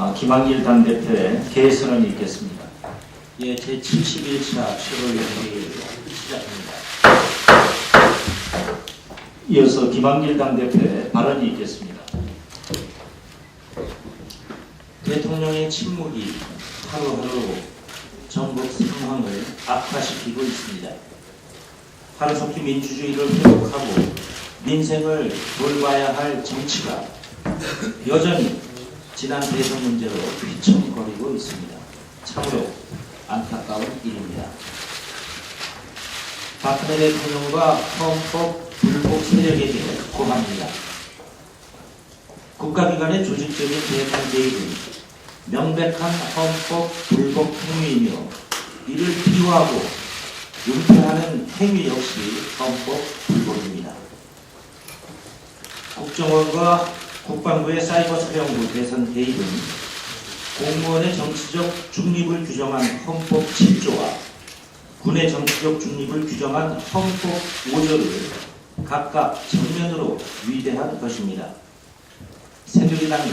김한길 당대표의 개선언이 있겠습니다. 예, 제71차 최고위원회의를 시작합니다. 이어서 김한길 당대표의 발언이 있겠습니다. 대통령의 침묵이 하루하루 전국 상황을 악화시키고 있습니다. 하루속히 민주주의를 회복하고 민생을 돌봐야 할 정치가 여전히 지난 대선 문제로 휘청거리고 있습니다. 참으로 안타까운 일입니다. 박근혜 대통령과 헌법 불복 세력에게 고합니다. 국가기관의 조직적인 대상 개입은 명백한 헌법 불복 행위이며 이를 비호하고 은폐하는 행위 역시 헌법 불복입니다. 국정원과 국방부의 사이버 사령부 대선 개입은 공무원의 정치적 중립을 규정한 헌법 7조와 군의 정치적 중립을 규정한 헌법 5조를 각각 정면으로 위배한 것입니다. 새누리당이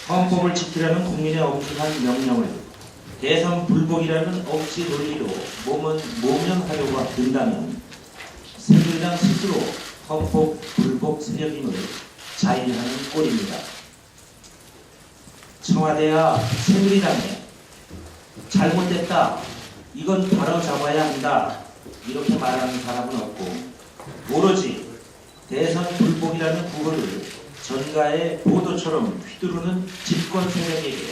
헌법을 지키라는 국민의 엄중한 명령을 대선 불복이라는 억지 논리로 모면하려고 든다면 새누리당 스스로 헌법 불복 세력임을 자인하는 꼴입니다. 청와대와 새누리당에 잘못됐다, 이건 바로잡아야 한다 이렇게 말하는 사람은 없고 오로지 대선 불복이라는 구호를 전가의 보도처럼 휘두르는 집권 세력에게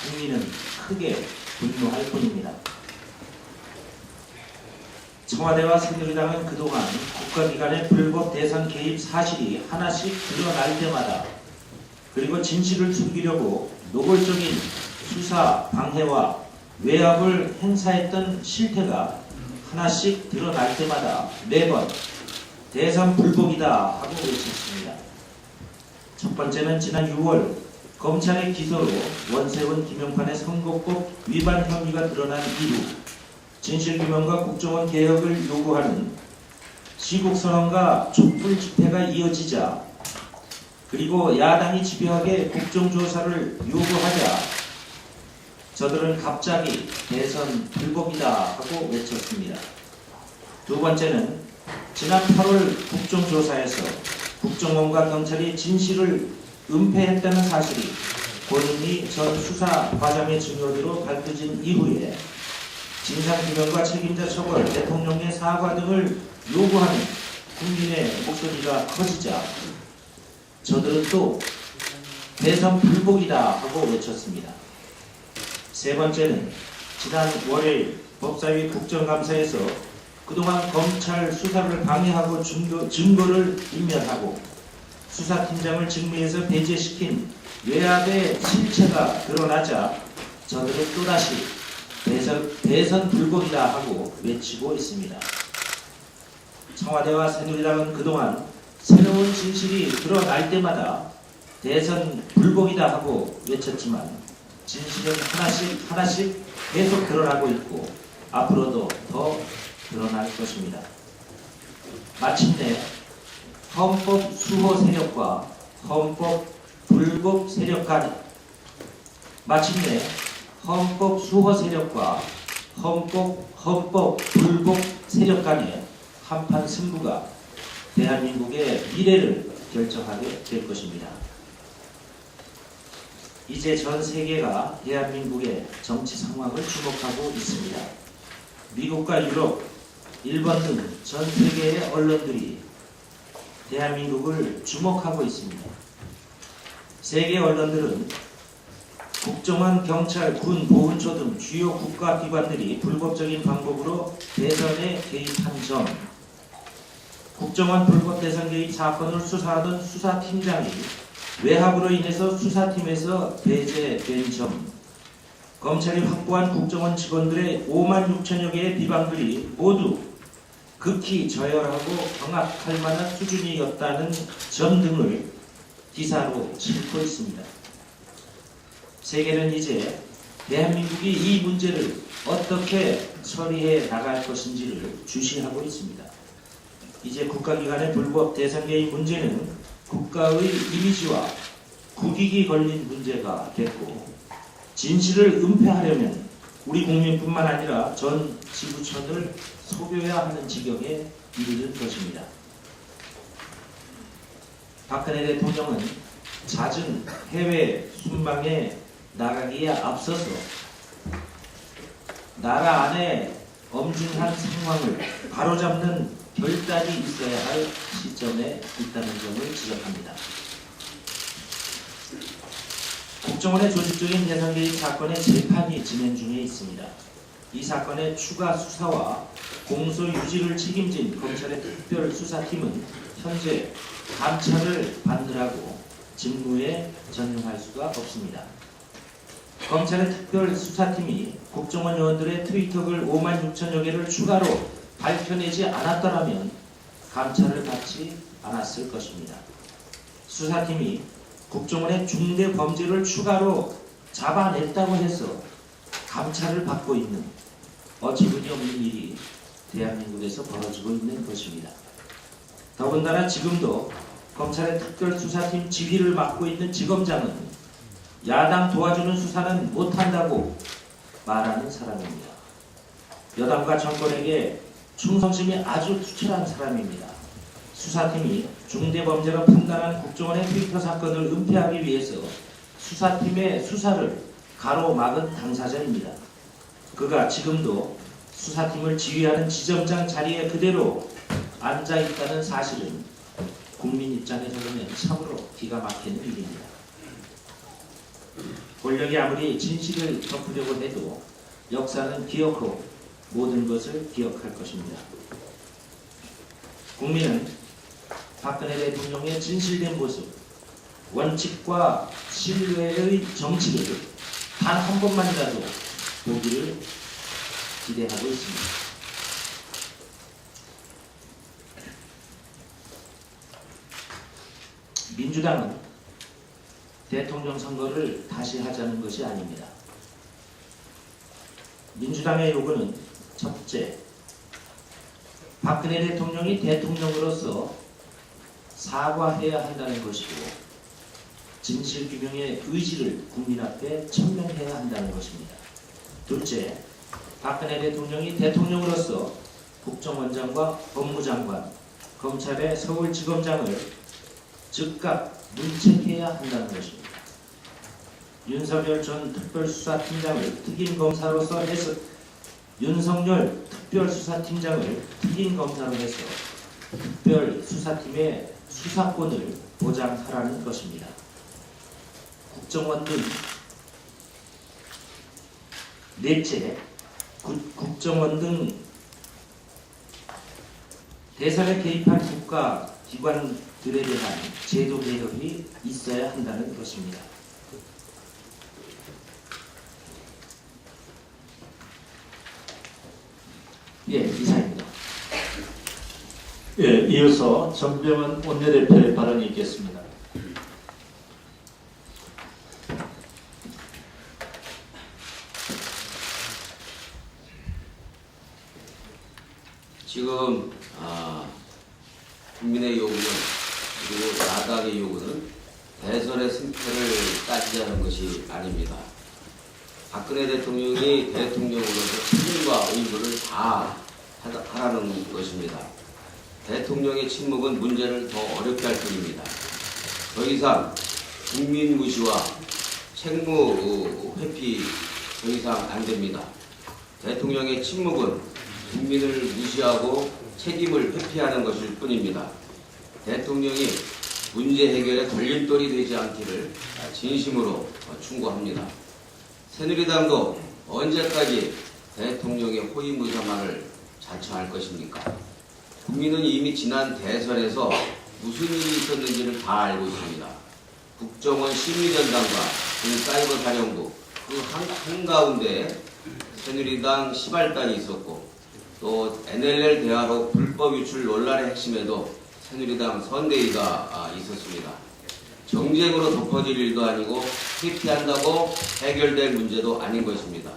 국민은 크게 분노할 뿐입니다. 청와대와 새누리당은 그동안 국가기관의 불법 대선 개입 사실이 하나씩 드러날 때마다 그리고 진실을 숨기려고 노골적인 수사 방해와 외압을 행사했던 실태가 하나씩 드러날 때마다 매번 대선 불복이다 하고 외쳤습니다. 첫 번째는 지난 6월 검찰의 기소로 원세훈 김영판의 선거법 위반 혐의가 드러난 이후 진실규명과 국정원 개혁을 요구하는 시국선언과 촛불 집회가 이어지자 그리고 야당이 집요하게 국정조사를 요구하자 저들은 갑자기 대선 불복이다 하고 외쳤습니다. 두 번째는 지난 8월 국정조사에서 국정원과 경찰이 진실을 은폐했다는 사실이 본인이 전 수사 과장의 증언으로 밝혀진 이후에 진상규명과 책임자 처벌, 대통령의 사과 등을 요구하는 국민의 목소리가 커지자 저들은 또 대선 불복이다 하고 외쳤습니다. 세 번째는 지난 월요일 법사위 국정감사에서 그동안 검찰 수사를 방해하고 증거를 인멸하고 수사팀장을 직무에서 배제시킨 외압의 실체가 드러나자 저들은 또다시 대선 불복이다 하고 외치고 있습니다. 청와대와 새누리당은 그동안 새로운 진실이 드러날 때마다 대선 불복이다 하고 외쳤지만 진실은 하나씩 계속 드러나고 있고 앞으로도 더 드러날 것입니다. 마침내 헌법 수호 세력과 헌법 불복 세력 간 헌법 수호 세력과 헌법 불복 세력 간의 한판 승부가 대한민국의 미래를 결정하게 될 것입니다. 이제 전 세계가 대한민국의 정치 상황을 주목하고 있습니다. 미국과 유럽, 일본 등 전 세계의 언론들이 대한민국을 주목하고 있습니다. 세계 언론들은 국정원, 경찰, 군, 보훈처 등 주요 국가기관들이 불법적인 방법으로 대선에 개입한 점, 국정원 불법 대선 개입 사건을 수사하던 수사팀장이 외압으로 인해서 수사팀에서 배제된 점, 검찰이 확보한 국정원 직원들의 5만 6천여 개의 비방글이 모두 극히 저열하고 경악할 만한 수준이었다는 점 등을 기사로 싣고 있습니다. 세계는 이제 대한민국이 이 문제를 어떻게 처리해 나갈 것인지를 주시하고 있습니다. 이제 국가기관의 불법 대선 개입 문제는 국가의 이미지와 국익이 걸린 문제가 됐고 진실을 은폐하려면 우리 국민뿐만 아니라 전 지구촌을 속여야 하는 지경에 이르는 것입니다. 박근혜 대통령은 잦은 해외 순방에 나가기에 앞서서 나라 안에 엄중한 상황을 바로잡는 결단이 있어야 할 시점에 있다는 점을 지적합니다. 국정원의 조직적인 예산 개입 사건의 재판이 진행 중에 있습니다. 이 사건의 추가 수사와 공소 유지를 책임진 검찰의 특별수사팀은 현재 감찰을 받느라고 직무에 전념할 수가 없습니다. 검찰의 특별수사팀이 국정원 요원들의 트위터글 5만 6천여 개를 추가로 밝혀내지 않았더라면 감찰을 받지 않았을 것입니다. 수사팀이 국정원의 중대 범죄를 추가로 잡아냈다고 해서 감찰을 받고 있는 어처구니 없는 일이 대한민국에서 벌어지고 있는 것입니다. 더군다나 지금도 검찰의 특별수사팀 지휘를 맡고 있는 지검장은 야당 도와주는 수사는 못한다고 말하는 사람입니다. 여당과 정권에게 충성심이 아주 투철한 사람입니다. 수사팀이 중대범죄로 판단한 국정원의 트위터 사건을 은폐하기 위해서 수사팀의 수사를 가로막은 당사자입니다. 그가 지금도 수사팀을 지휘하는 지점장 자리에 그대로 앉아있다는 사실은 국민 입장에서 보면 참으로 기가 막히는 일입니다. 권력이 아무리 진실을 덮으려고 해도 역사는 기억하고 모든 것을 기억할 것입니다. 국민은 박근혜 대통령의 진실된 모습, 원칙과 신뢰의 정치를 단 한 번만이라도 보기를 기대하고 있습니다. 민주당은 대통령 선거를 다시 하자는 것이 아닙니다. 민주당의 요구는 첫째, 박근혜 대통령이 대통령으로서 사과해야 한다는 것이고 진실규명의 의지를 국민 앞에 천명해야 한다는 것입니다. 둘째, 박근혜 대통령이 대통령으로서 국정원장과 법무장관, 검찰의 서울지검장을 즉각 문책해야 한다는 것입니다. 윤석열 전 특별수사팀장을 특임검사로서 해서 윤석열 특별수사팀장을 특임검사로 해서 특별수사팀의 수사권을 보장하라는 것입니다. 국정원 등 넷째, 국정원 등 대선에 개입한 국가기관들에 대한 제도 개혁이 있어야 한다는 것입니다. 예, 이상입니다. 예, 이어서 정병헌 원내대표의 발언이 있겠습니다. 지금 국민의 요구는 그리고 야당의 요구는 대선의 승패를 따지자는 것이 아닙니다. 박근혜 대통령이 대통령으로서 책임과 의무를 다 하라는 것입니다. 대통령의 침묵은 문제를 더 어렵게 할 뿐입니다. 더 이상 국민 무시와 책무 회피 더 이상 안 됩니다. 대통령의 침묵은 국민을 무시하고 책임을 회피하는 것일 뿐입니다. 대통령이 문제 해결에 걸림돌이 되지 않기를 진심으로 충고합니다. 새누리당도 언제까지 대통령의 호위무사만을 자처할 것입니까? 국민은 이미 지난 대선에서 무슨 일이 있었는지를 다 알고 있습니다. 국정원 심의전당과 사이버 사령부 그 한가운데 새누리당 시발단이 있었고 또 NLL 대화록 불법 유출 논란의 핵심에도 새누리당 선대위가 있었습니다. 정쟁으로 덮어질 일도 아니고 회피한다고 해결될 문제도 아닌 것입니다.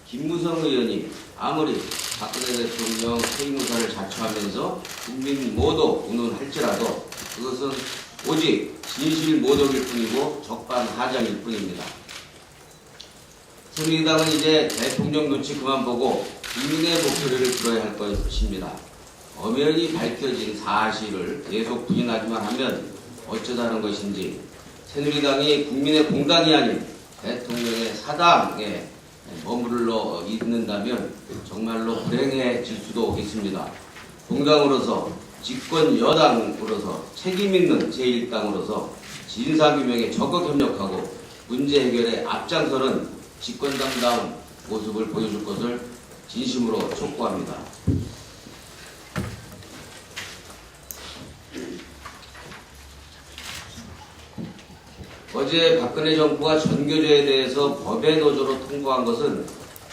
김무성 의원이 아무리 박근혜 대통령 퇴임무사를 자처하면서 국민 모두 운운할지라도 그것은 오직 진실 모독일 뿐이고 적반하장일 뿐입니다. 새누리당은 이제 대통령 눈치 그만 보고 국민의 목소리를 들어야 할 것입니다. 엄연히 밝혀진 사실을 계속 부인하기만 하면 어쩌다는 것인지 새누리당이 국민의 공당이 아닌 대통령의 사당에 머무르러 있는다면 정말로 불행해질 수도 있습니다. 공당으로서 집권 여당으로서 책임있는 제1당으로서 진상규명에 적극 협력하고 문제 해결에 앞장서는 집권당다운 모습을 보여줄 것을 진심으로 촉구합니다. 어제 박근혜 정부가 전교조에 대해서 법의 노조로 통보한 것은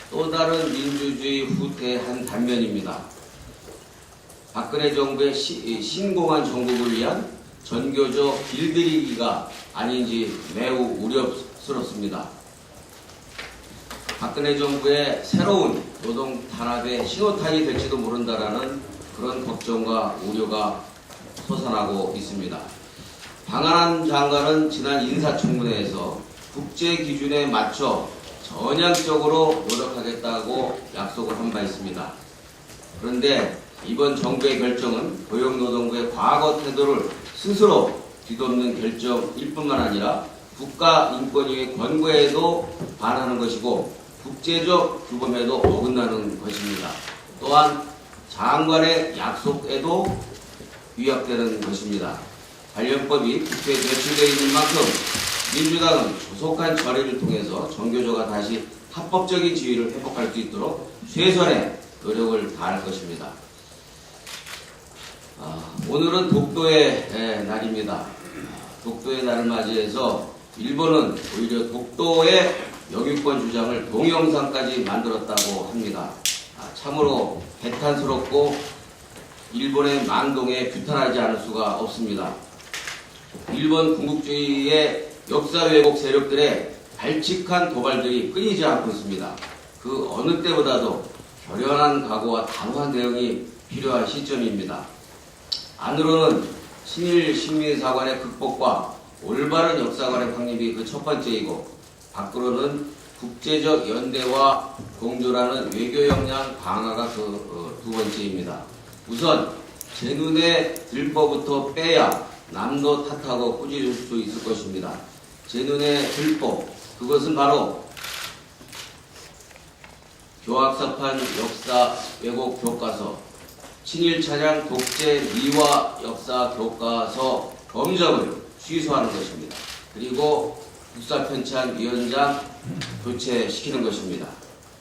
또 다른 민주주의 후퇴의 한 단면입니다. 박근혜 정부의 신공한 정국을 위한 전교조 길들이기가 아닌지 매우 우려스럽습니다. 박근혜 정부의 새로운 노동 탄압의 신호탄이 될지도 모른다라는 그런 걱정과 우려가 솟아나고 있습니다. 방한한 장관은 지난 인사청문회에서 국제 기준에 맞춰 전향적으로 노력하겠다고 약속을 한 바 있습니다. 그런데 이번 정부의 결정은 고용노동부의 과거 태도를 스스로 뒤덮는 결정일 뿐만 아니라 국가인권위의 권고에도 반하는 것이고 국제적 규범에도 어긋나는 것입니다. 또한 장관의 약속에도 위협되는 것입니다. 관련법이 국회에 제출되어 있는 만큼 민주당은 조속한 처리를 통해서 정교조가 다시 합법적인 지위를 회복할 수 있도록 최선의 노력을 다할 것입니다. 오늘은 독도의 날입니다. 독도의 날을 맞이해서 일본은 오히려 독도의 영유권 주장을 동영상까지 만들었다고 합니다. 참으로 배탄스럽고 일본의 망동에 규탄하지 않을 수가 없습니다. 일본 군국주의의 역사 왜곡 세력들의 발칙한 도발들이 끊이지 않고 있습니다. 그 어느 때보다도 결연한 각오와 단호한 대응이 필요한 시점입니다. 안으로는 친일 식민사관의 극복과 올바른 역사관의 확립이 그 첫 번째이고, 밖으로는 국제적 연대와 공조라는 외교 역량 강화가 그 두 번째입니다. 우선 제 눈에 들보부터 빼야 남도 탓하고 꾸짖을 수 있을 것입니다. 제 눈에 들보, 그것은 바로 교학사판 역사 왜곡 교과서, 친일 차량 독재 미화 역사 교과서 범점을 취소하는 것입니다. 그리고 국사편찬 위원장 교체시키는 것입니다.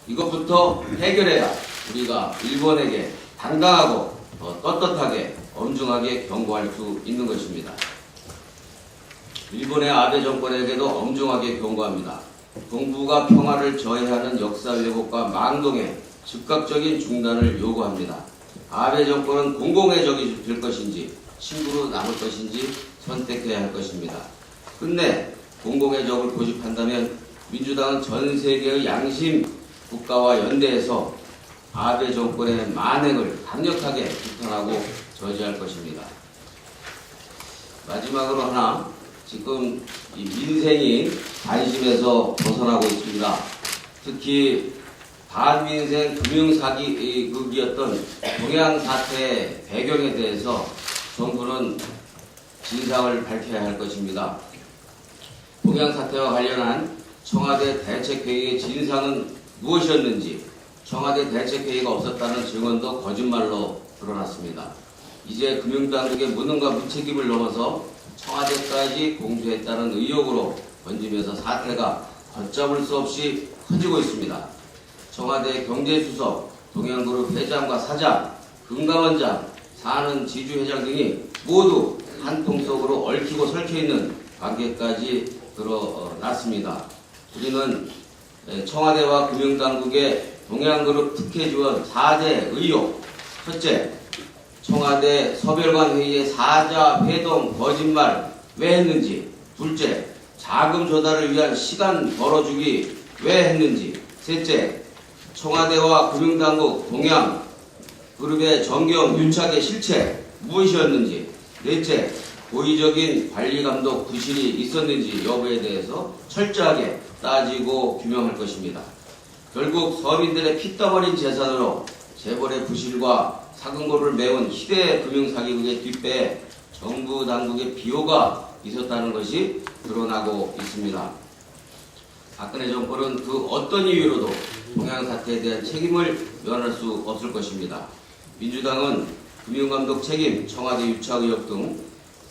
이것부터 해결해야 우리가 일본에게 당당하고 떳떳하게 엄중하게 경고할 수 있는 것입니다. 일본의 아베 정권에게도 엄중하게 경고합니다. 동북아 평화를 저해하는 역사 왜곡과 망동의 즉각적인 중단을 요구합니다. 아베 정권은 공공의 적이 될 것인지 친구로 남을 것인지 선택해야 할 것입니다. 끝내 공공의 적을 고집한다면 민주당은 전 세계의 양심 국가와 연대해서 아베 정권의 만행을 강력하게 비판하고 저지할 것입니다. 마지막으로 하나, 지금 이 민생이 관심에서 벗어나고 있습니다. 특히 반민생 금융사기극이었던 동양사태의 배경에 대해서 정부는 진상을 밝혀야 할 것입니다. 동양사태와 관련한 청와대 대책회의의 진상은 무엇이었는지 청와대 대책회의가 없었다는 증언도 거짓말로 드러났습니다. 이제 금융당국의 무능과 무책임을 넘어서 청와대까지 공수했다는 의혹으로 번지면서 사태가 걷잡을 수 없이 커지고 있습니다. 청와대 경제수석, 동양그룹 회장과 사장, 금감원장, 사는 지주회장 등이 모두 한 통 속으로 얽히고 설켜있는 관계까지 드러났습니다. 우리는 청와대와 금융당국의 동양그룹 특혜 지원 4대 의혹, 첫째, 청와대 서별관 회의의 사자 회동 거짓말 왜 했는지, 둘째, 자금 조달을 위한 시간 벌어주기 왜 했는지, 셋째, 청와대와 금융당국 동양그룹의 정경 유착의 실체 무엇이었는지, 넷째, 고의적인 관리감독 부실이 있었는지 여부에 대해서 철저하게 따지고 규명할 것입니다. 결국 서민들의 피땀 흘린 재산으로 재벌의 부실과 사금고를 메운 희대 금융사기극의 뒷배에 정부 당국의 비호가 있었다는 것이 드러나고 있습니다. 박근혜 정권은 그 어떤 이유로도 동양사태에 대한 책임을 면할 수 없을 것입니다. 민주당은 금융감독 책임, 청와대 유착 의혹 등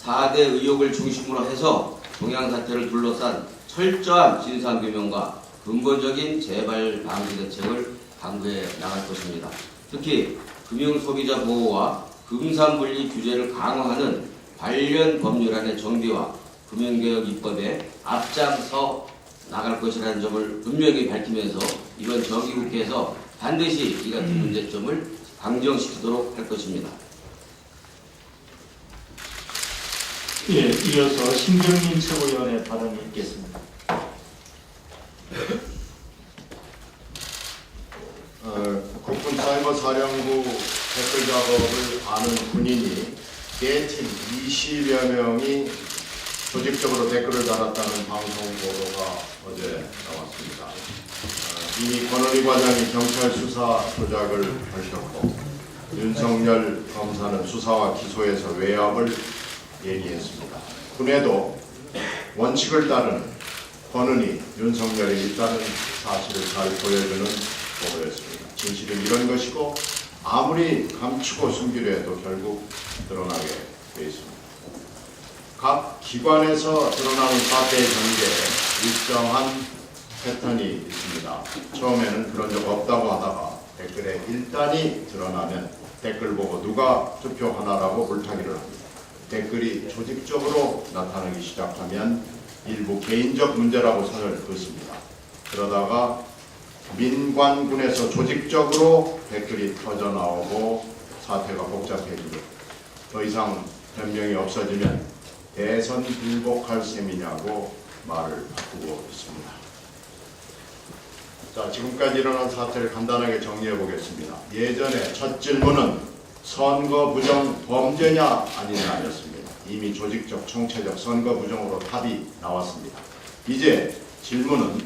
4대 의혹을 중심으로 해서 동양사태를 둘러싼 철저한 진상규명과 근본적인 재발 방지 대책을 강구해 나갈 것입니다. 특히 금융소비자 보호와 금산분리 규제를 강화하는 관련 법률안의 정비와 금융개혁 입법에 앞장서 나갈 것이라는 점을 분명히 밝히면서 이번 정기국회에서 반드시 이 같은 문제점을 방정시키도록 할 것입니다. 예, 이어서 신경민 최고위원의 발언이 있겠습니다. 국군사이버사령부 댓글 작업을 아는 군인이 A팀 20여 명이 조직적으로 댓글을 달았다는 방송 보도가 어제 나왔습니다. 이미 권은희 과장이 경찰 수사 조작을 밝혔고 윤석열 검사는 수사와 기소에서 외압을 얘기했습니다. 군에도 원칙을 따르는 권은희, 윤석열이 있다는 사실을 잘 보여주는 보도였습니다. 진실은 이런 것이고 아무리 감추고 숨기려 해도 결국 드러나게 되어 있습니다. 각 기관에서 드러나는 사태의 전개에 일정한 패턴이 있습니다. 처음에는 그런 적 없다고 하다가 댓글에 일단이 드러나면 댓글 보고 누가 투표하나라고 물타기를 합니다. 댓글이 조직적으로 나타나기 시작하면 일부 개인적 문제라고 선을 긋습니다. 그러다가 민관군에서 조직적으로 댓글이 터져나오고 사태가 복잡해지고 더 이상 변명이 없어지면 대선 불복할 셈이냐고 말을 바꾸고 있습니다. 자, 지금까지 일어난 사태를 간단하게 정리해 보겠습니다. 예전에 첫 질문은 선거 부정 범죄냐 아니냐였습니다. 이미 조직적 총체적 선거 부정으로 답이 나왔습니다. 이제 질문은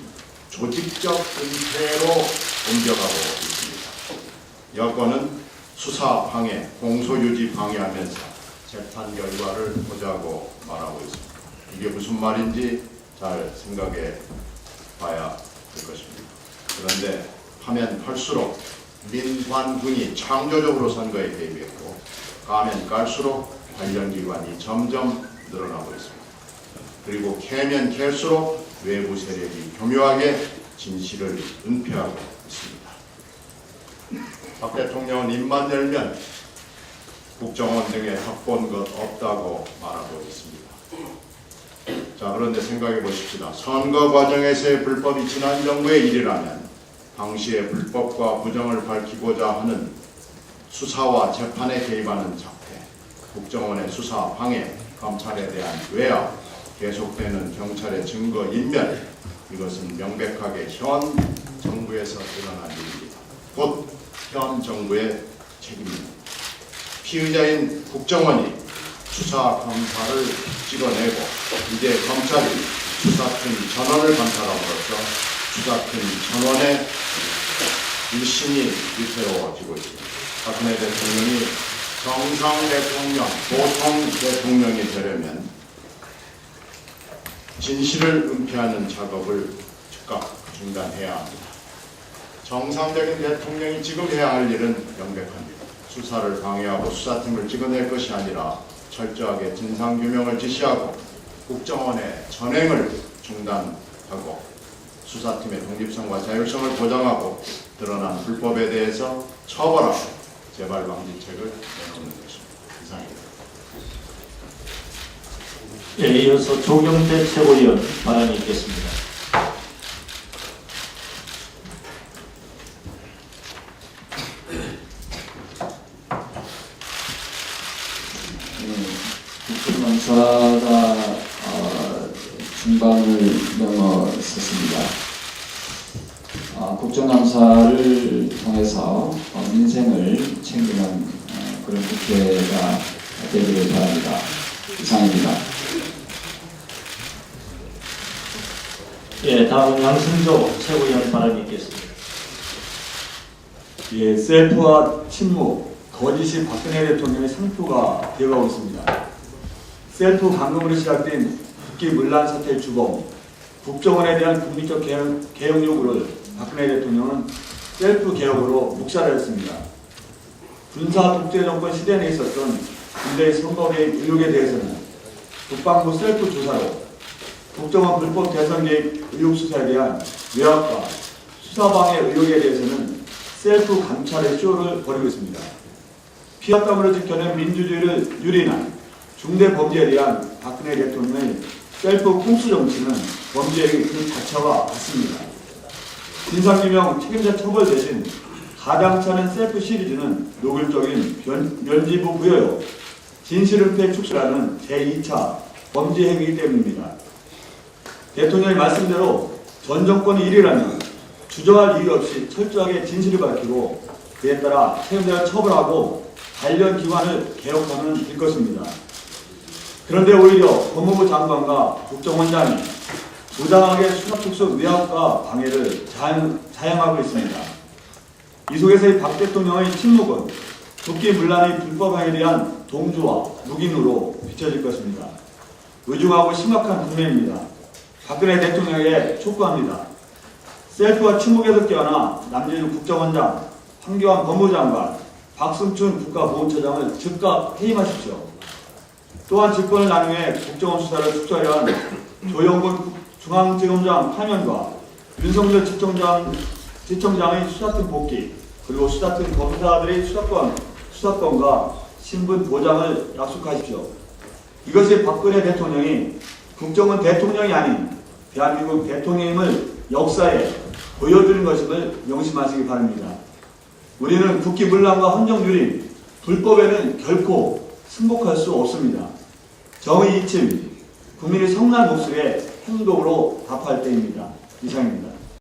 조직적 은폐로 옮겨가고 있습니다. 여권은 수사 방해, 공소 유지 방해하면서 재판 결과를 보자고 말하고 있습니다. 이게 무슨 말인지 잘 생각해 봐야 될 것입니다. 그런데 하면 할수록 민관군이 창조적으로 선거에 개입했고 가면 갈수록 관련 기관이 점점 늘어나고 있습니다. 그리고 캐면 캘수록 외부 세력이 교묘하게 진실을 은폐하고 있습니다. 박 대통령은 입만 열면 국정원 등에 확보한 것 없다고 말하고 있습니다. 자, 그런데 생각해 보십시다. 선거 과정에서의 불법이 지난 정부의 일이라면 당시의 불법과 부정을 밝히고자 하는 수사와 재판에 개입하는 작태, 국정원의 수사 방해, 검찰에 대한 외압, 계속되는 경찰의 증거 인멸, 이것은 명백하게 현 정부에서 일어난 일입니다. 곧 현 정부의 책임입니다. 피의자인 국정원이 수사 검사를 찍어내고 이제 검찰이 수사팀 전원을 감찰함으로써 수사팀 전원의 일심이 위태로워지고 있습니다. 박근혜 대통령이 정상 대통령, 보통 대통령이 되려면 진실을 은폐하는 작업을 즉각 중단해야 합니다. 정상적인 대통령이 지금 해야 할 일은 명백합니다. 수사를 방해하고 수사팀을 찍어낼 것이 아니라 철저하게 진상규명을 지시하고 국정원의 전횡을 중단하고 수사팀의 독립성과 자율성을 보장하고 드러난 불법에 대해서 처벌하고 재발방지책을 내놓는 것입니다. 이상입니다. 예, 이어서 조경태 최고위원 발언이 있겠습니다. 국정감사가 중반을 넘어섰습니다. 국정감사를 통해서 민생을 챙기는 그런 국회가 되기를 바랍니다. 이상입니다. 예, 다음은 양승조 최고위원 발언이 있겠습니다. 예, 셀프와 침묵, 거짓이 박근혜 대통령의 상표가 되어가고 있습니다. 셀프 감금으로 시작된 국기 문란 사태의 주범, 국정원에 대한 국민적 개혁 요구를 박근혜 대통령은 셀프 개혁으로 묵살하였습니다. 군사 독재 정권 시대 내에 있었던 군대의 선거 개입 의혹에 대해서는 국방부 셀프 조사로 국정원 불법 대선 개입 의혹 수사에 대한 외압과 수사방해 의혹에 대해서는 셀프 감찰의 쇼를 벌이고 있습니다. 피약감으로 지켜낸 민주주의를 유린한 중대 범죄에 대한 박근혜 대통령의 셀프 꼼수 정치는 범죄의 그 자체와 같습니다. 진상규명 책임자 처벌 대신 가당찮은 셀프 시리즈는 노골적인 면죄부 부여요, 진실은폐 축소라는 제2차 범죄 행위이기 때문입니다. 대통령의 말씀대로 전 정권이 일이라면 주저할 이유 없이 철저하게 진실을 밝히고 그에 따라 책임자를 처벌하고 관련 기관을 개혁하면 될 것입니다. 그런데 오히려 법무부 장관과 국정원장이 부당하게 수사특수 외압과 방해를 자행하고 있습니다. 이 속에서의 박 대통령의 침묵은 국기 문란의 불법행위에 대한 동조와 묵인으로 비춰질 것입니다. 의중하고 심각한 국면입니다. 박근혜 대통령에게 촉구합니다. 셀프와 침묵에서 깨어나 남재준 국정원장, 황교안 법무장관, 박승춘 국가보훈처장을 즉각 해임하십시오. 또한 직권을 남용해 국정원 수사를 축소하려 한 조영근 중앙지검장 파면과 윤석열 지청장의 수사팀 복귀, 그리고 수사팀 검사들의 수사권과 신분 보장을 약속하십시오. 이것이 박근혜 대통령이 국정원 대통령이 아닌 대한민국 대통령임을 역사에 보여주는 것임을 명심하시기 바랍니다. 우리는 국기 문란과 헌정 유린, 불법에는 결코 승복할 수 없습니다. 정의 이침, 국민의 성난 목소리에 행동으로 답할 때입니다. 이상입니다.